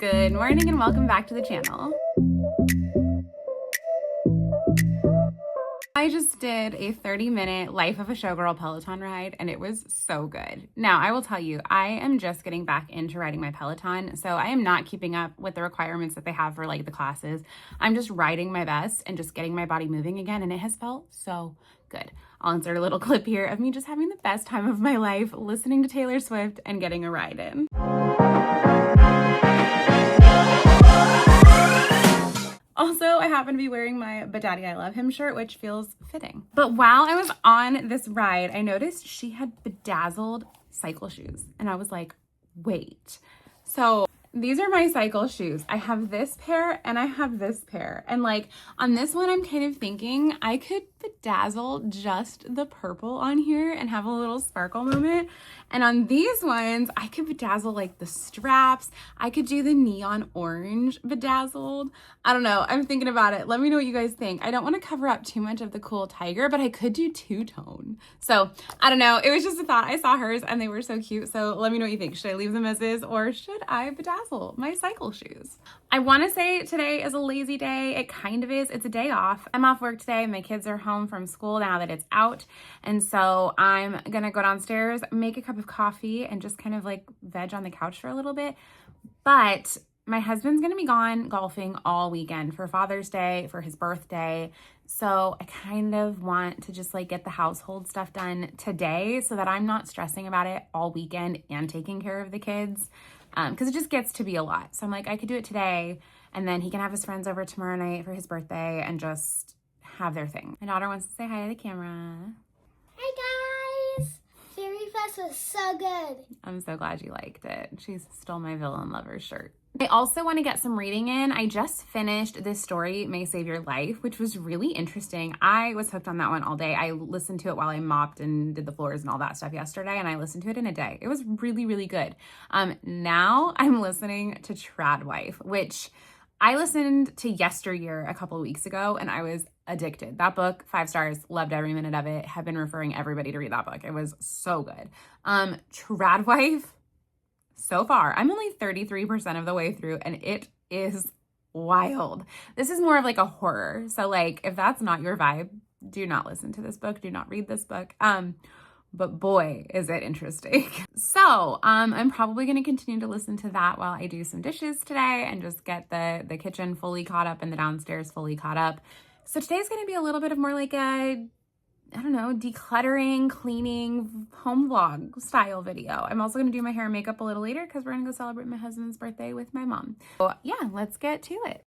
Good morning and welcome back to the channel. I just did a 30-minute Life of a Showgirl Peloton ride and it was so good. Now, I will tell you, I am just getting back into riding my Peloton, so I am not keeping up with the requirements that they have for like the classes. I'm just riding my best and just getting my body moving again, and it has felt so good. I'll insert a little clip here of me just having the best time of my life listening to Taylor Swift and getting a ride in. Also, I happen to be wearing my But Daddy I Love Him shirt, which feels fitting. But while I was on this ride, I noticed she had bedazzled cycle shoes. And I was like, wait. So these are my cycle shoes. I have this pair and I have this pair. And like on this one, I'm kind of thinking I could bedazzle just the purple on here and have a little sparkle moment. And on these ones, I could bedazzle like the straps. I could do the neon orange bedazzled. I don't know. I'm thinking about it. Let me know what you guys think. I don't want to cover up too much of the cool tiger, but I could do two-tone. So I don't know. It was just a thought. I saw hers and they were so cute. So let me know what you think. Should I leave them as is or should I bedazzle my cycle shoes? I want to say today is a lazy day. It kind of is. It's a day off. I'm off work today. My kids are home from school now that it's out. And so I'm going to go downstairs, make a cup of coffee and just kind of like veg on the couch for a little bit. But my husband's going to be gone golfing all weekend for Father's Day, for his birthday. So I kind of want to just like get the household stuff done today so that I'm not stressing about it all weekend and taking care of the kids. Because it just gets to be a lot. So I'm like, I could do it today and then he can have his friends over tomorrow night for his birthday and just have their thing. My daughter wants to say hi to the camera. Hi guys! Fairy Fest was so good. I'm so glad you liked it. She stole my villain lover shirt. I also want to get some reading in. I just finished This Story May Save Your Life, which was really interesting. I was hooked on that one all day. I listened to it while I mopped and did the floors and all that stuff yesterday, and I listened to it in a day. It was really, really good. Now I'm listening to Trad Wife, which I listened to yesteryear a couple of weeks ago, and I was addicted. That book, 5 stars, loved every minute of it. Have been referring everybody to read that book. It was so good. Trad Wife, so far, I'm only 33% of the way through, and it is wild. This is more of like a horror. So like, if that's not your vibe, do not listen to this book. Do not read this book. But boy, is it interesting. So I'm probably going to continue to listen to that while I do some dishes today and just get the kitchen fully caught up and the downstairs fully caught up. So today's going to be a little bit of more like a, I don't know, decluttering, cleaning, home vlog style video. I'm also going to do my hair and makeup a little later because we're going to go celebrate my husband's birthday with my mom. So yeah, let's get to it.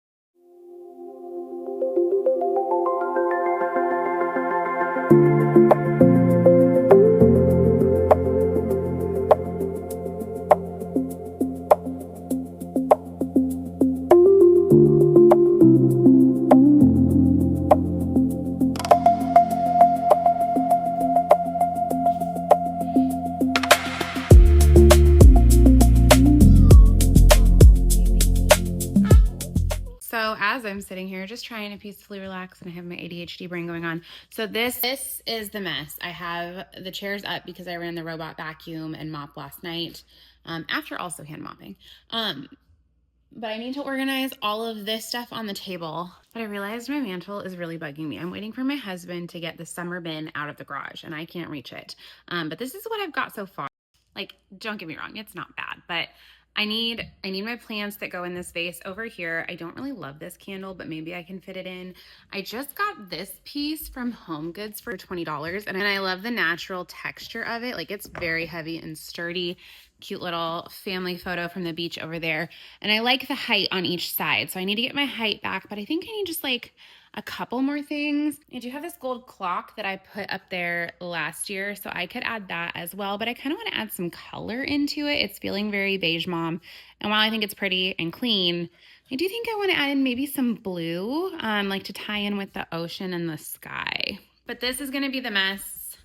So as I'm sitting here just trying to peacefully relax and I have my ADHD brain going on. So this is the mess. I have the chairs up because I ran the robot vacuum and mop last night after also hand mopping. But I need to organize all of this stuff on the table. But I realized my mantle is really bugging me. I'm waiting for my husband to get the summer bin out of the garage and I can't reach it. But this is what I've got so far. Like, don't get me wrong, it's not bad, but I need my plants that go in this vase over here. I don't really love this candle, but maybe I can fit it in. I just got this piece from Home Goods for $20, and I love the natural texture of it. Like, it's very heavy and sturdy. Cute little family photo from the beach over there. And I like the height on each side, so I need to get my height back, but I think I need just like a couple more things. I do have this gold clock that I put up there last year, so I could add that as well, but I kind of want to add some color into it. It's feeling very beige mom, and while I think it's pretty and clean, I do think I want to add in maybe some blue, like to tie in with the ocean and the sky. But this is going to be the mess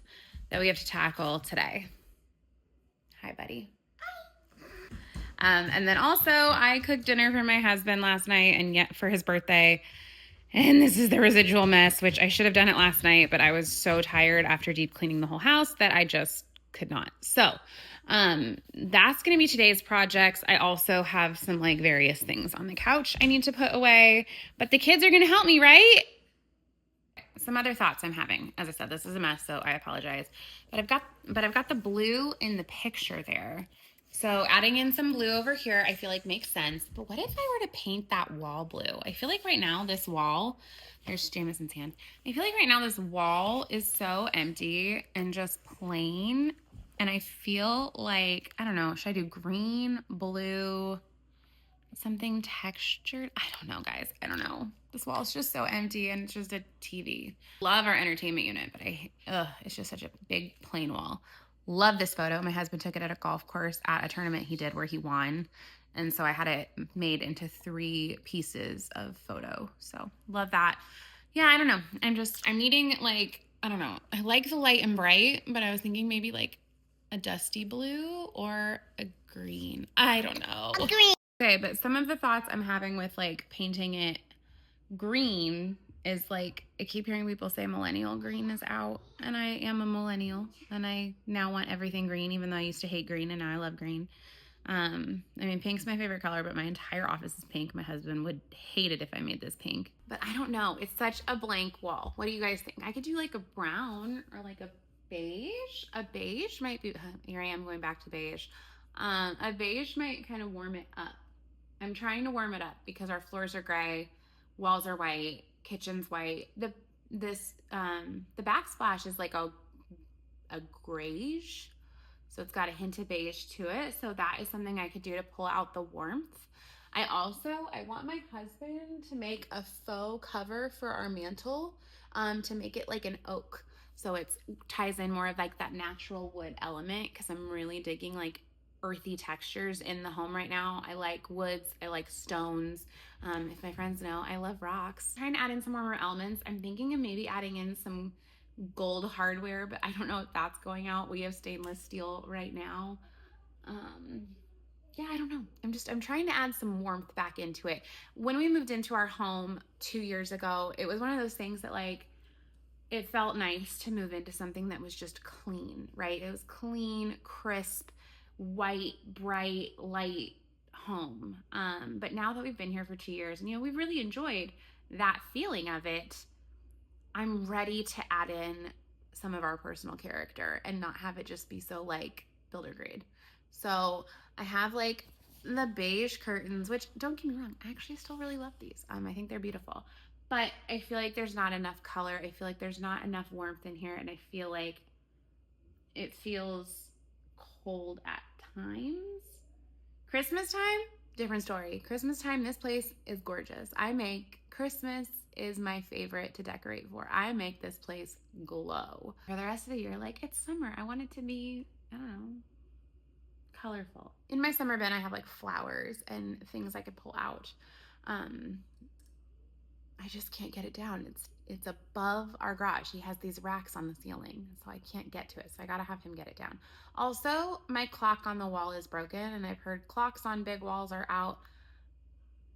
that we have to tackle today. Hi, buddy. And then also I cooked dinner for my husband last night and yet for his birthday. And this is the residual mess, which I should have done it last night, but I was so tired after deep cleaning the whole house that I just could not. So That's going to be today's projects. I also have some like various things on the couch I need to put away, but the kids are going to help me, right? Some other thoughts I'm having. As I said, this is a mess, so I apologize. But I've got the blue in the picture there. So adding in some blue over here, I feel like makes sense. But what if I were to paint that wall blue? I feel like right now this wall, there's Jamison's hand. I feel like right now this wall is so empty and just plain. And I feel like, I don't know, should I do green, blue, something textured? I don't know, guys. I don't know. This wall is just so empty and it's just a TV. Love our entertainment unit, but it's just such a big plain wall. Love this photo. My husband took it at a golf course at a tournament he did where he won. And so I had it made into 3 pieces of photo. So love that. Yeah, I don't know. I'm needing like, I don't know. I like the light and bright, but I was thinking maybe like a dusty blue or a green. I don't know. Green. Okay, but some of the thoughts I'm having with like painting it green is like, I keep hearing people say millennial green is out, and I am a millennial and I now want everything green, even though I used to hate green and now I love green. I mean, pink's my favorite color, but my entire office is pink. My husband would hate it if I made this pink, but I don't know. It's such a blank wall. What do you guys think? I could do like a brown or like a beige. A beige might be, here I am going back to beige. A beige might kind of warm it up. I'm trying to warm it up because our floors are gray, walls are white, kitchen's white. The backsplash is like a grayish, so it's got a hint of beige to it. So that is something I could do to pull out the warmth. I want my husband to make a faux cover for our mantle, to make it like an oak. So it ties in more of like that natural wood element, because I'm really digging like earthy textures in the home right now. I like woods, I like stones. If my friends know, I love rocks. I'm trying to add in some warmer elements. I'm thinking of maybe adding in some gold hardware, but I don't know if that's going out. We have stainless steel right now. Yeah, I don't know. I'm trying to add some warmth back into it. When we moved into our home 2 years ago, it was one of those things that like, it felt nice to move into something that was just clean, right? It was clean, crisp, white, bright, light home. But now that we've been here for 2 years and, we've really enjoyed that feeling of it, I'm ready to add in some of our personal character and not have it just be so like builder grade. So I have like the beige curtains, which don't get me wrong, I actually still really love these. I think they're beautiful, but I feel like there's not enough color. I feel like there's not enough warmth in here, and I feel like it feels cold at times. Christmas time, different story. Christmas time, this place is gorgeous. Christmas is my favorite to decorate for. I make this place glow. For the rest of the year, like, it's summer. I want it to be, I don't know, colorful. In my summer bin, I have like flowers and things I could pull out. I just can't get it down. It's above our garage. He has these racks on the ceiling, so I can't get to it. So I gotta have him get it down. Also, my clock on the wall is broken, and I've heard clocks on big walls are out.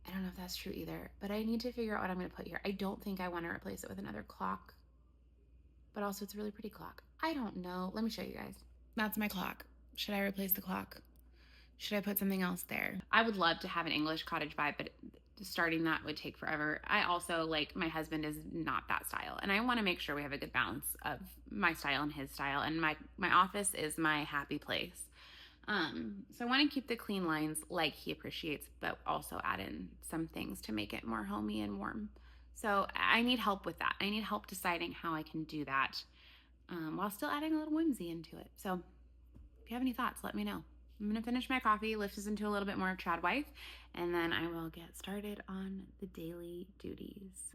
I don't know if that's true either, but I need to figure out what I'm gonna put here. I don't think I want to replace it with another clock, but also it's a really pretty clock. I don't know. Let me show you guys. That's my clock. Should I replace the clock? Should I put something else there? I would love to have an English cottage vibe, but starting that would take forever. I also, like, my husband is not that style, and I want to make sure we have a good balance of my style and his style, and my office is my happy place. So I want to keep the clean lines like he appreciates, but also add in some things to make it more homey and warm. So I need help with that. I need help deciding how I can do that, while still adding a little whimsy into it. So if you have any thoughts, let me know. I'm gonna finish my coffee, lift this into a little bit more of Chad Wife, and then I will get started on the daily duties.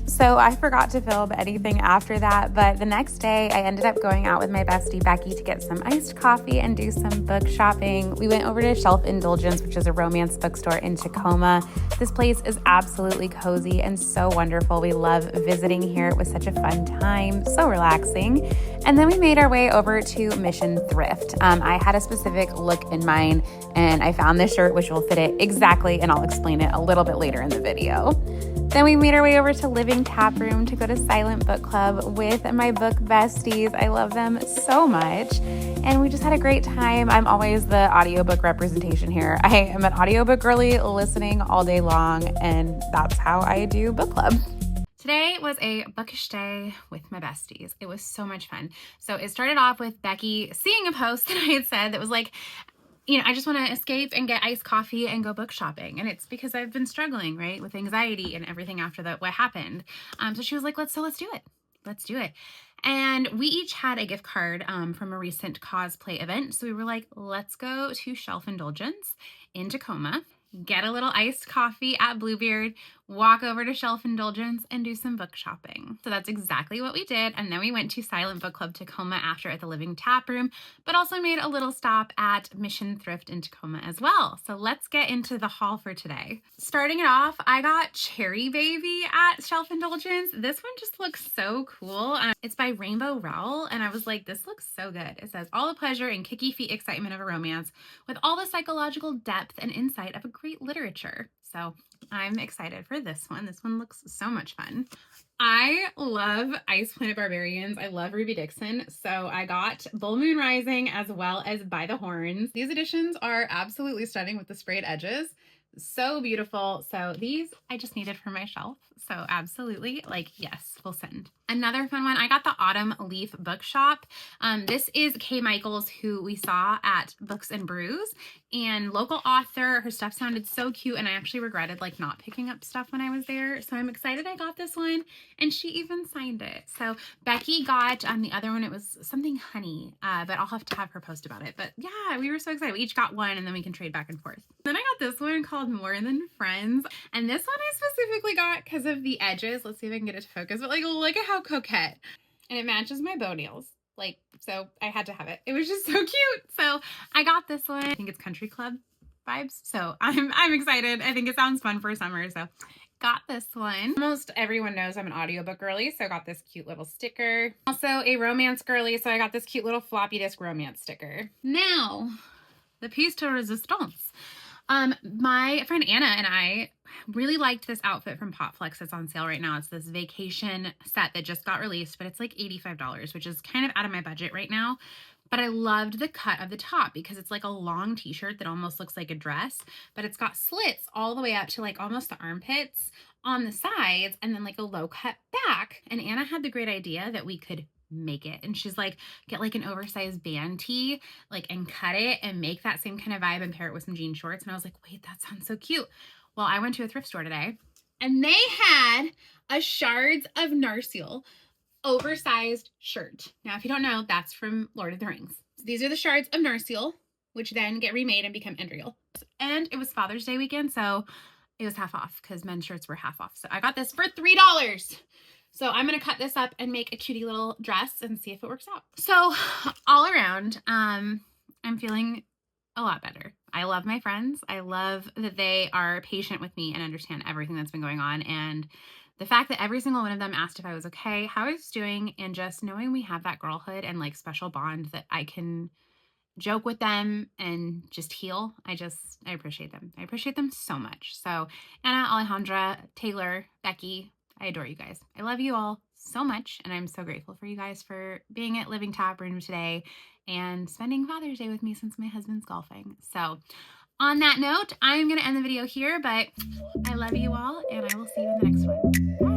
So I forgot to film anything after that, but the next day I ended up going out with my bestie Becky to get some iced coffee and do some book shopping. We went over to Shelf Indulgence, which is a romance bookstore in Tacoma. This place is absolutely cozy and so wonderful. We love visiting here. It was such a fun time, so relaxing. And then we made our way over to Mission Thrift. I had a specific look in mind, and I found this shirt which will fit it exactly, and I'll explain it a little bit later in the video. Then we made our way over to Living Taproom to go to Silent Book Club with my book besties. I love them so much. And we just had a great time. I'm always the audiobook representation here. I am an audiobook girly, listening all day long, and that's how I do book club. Today was a bookish day with my besties. It was so much fun. So it started off with Becky seeing a post that I had said that was like, you know, I just want to escape and get iced coffee and go book shopping. And it's because I've been struggling, right, with anxiety and everything after what happened. So she was like, let's do it. Let's do it. And we each had a gift card from a recent cosplay event. So we were like, let's go to Shelf Indulgence in Tacoma, get a little iced coffee at Bluebeard, walk over to Shelf Indulgence, and do some book shopping. So that's exactly what we did. And then we went to Silent Book Club Tacoma after at the Living Taproom, but also made a little stop at Mission Thrift in Tacoma as well. So let's get into the haul for today. Starting it off, I got Cherry Baby at Shelf Indulgence. This one just looks so cool. It's by Rainbow Rowell, and I was like, this looks so good. It says, all the pleasure and kicky feet excitement of a romance with all the psychological depth and insight of a great literature. So I'm excited for this one. This one looks so much fun. I love Ice Planet Barbarians. I love Ruby Dixon. So I got Bull Moon Rising as well as By the Horns. These editions are absolutely stunning with the sprayed edges. So beautiful. So these I just needed for my shelf. So absolutely, like, yes, we'll send. Another fun one, I got the Autumn Leaf Bookshop. This is Kay Michaels, who we saw at Books and Brews, and local author. Her stuff sounded so cute, and I actually regretted like not picking up stuff when I was there. So I'm excited I got this one, and she even signed it. So Becky got the other one. It was something honey, but I'll have to have her post about it. But yeah, we were so excited. We each got one, and then we can trade back and forth. Then I got this one called More Than Friends, and this one I specifically got because of the edges. Let's see if I can get it to focus. But like, look at how coquette, and it matches my bow nails. Like, so I had to have it. It was just so cute. So I got this one. I think it's country club vibes. So I'm excited. I think it sounds fun for summer. So got this one. Almost everyone knows I'm an audiobook girly. So I got this cute little sticker. Also a romance girly. So I got this cute little floppy disk romance sticker. Now, the piece de resistance. My friend Anna and I really liked this outfit from Potflex. It's on sale right now. It's this vacation set that just got released, but it's like $85, which is kind of out of my budget right now. But I loved the cut of the top because it's like a long t-shirt that almost looks like a dress, but it's got slits all the way up to like almost the armpits on the sides, and then like a low cut back. And Anna had the great idea that we could make it, and she's like, get like an oversized band tee, like, and cut it and make that same kind of vibe and pair it with some jean shorts. And I was like, wait, that sounds so cute. Well, I went to a thrift store today, and they had a Shards of Narsil oversized shirt. Now, if you don't know, that's from Lord of the Rings. So these are the Shards of Narsil, which then get remade and become Endriel. And it was Father's Day weekend, so it was half off because men's shirts were half off. So I got this for $3. So I'm going to cut this up and make a cutie little dress and see if it works out. So all around, I'm feeling a lot better. I love my friends. I love that they are patient with me and understand everything that's been going on. And the fact that every single one of them asked if I was okay, how I was doing, and just knowing we have that girlhood and like special bond that I can joke with them and just heal. I appreciate them. I appreciate them so much. So Anna, Alejandra, Taylor, Becky, I adore you guys. I love you all so much, and I'm so grateful for you guys for being at Living Taproom today and spending Father's Day with me since my husband's golfing. So on that note, I'm going to end the video here, but I love you all, and I will see you in the next one. Bye.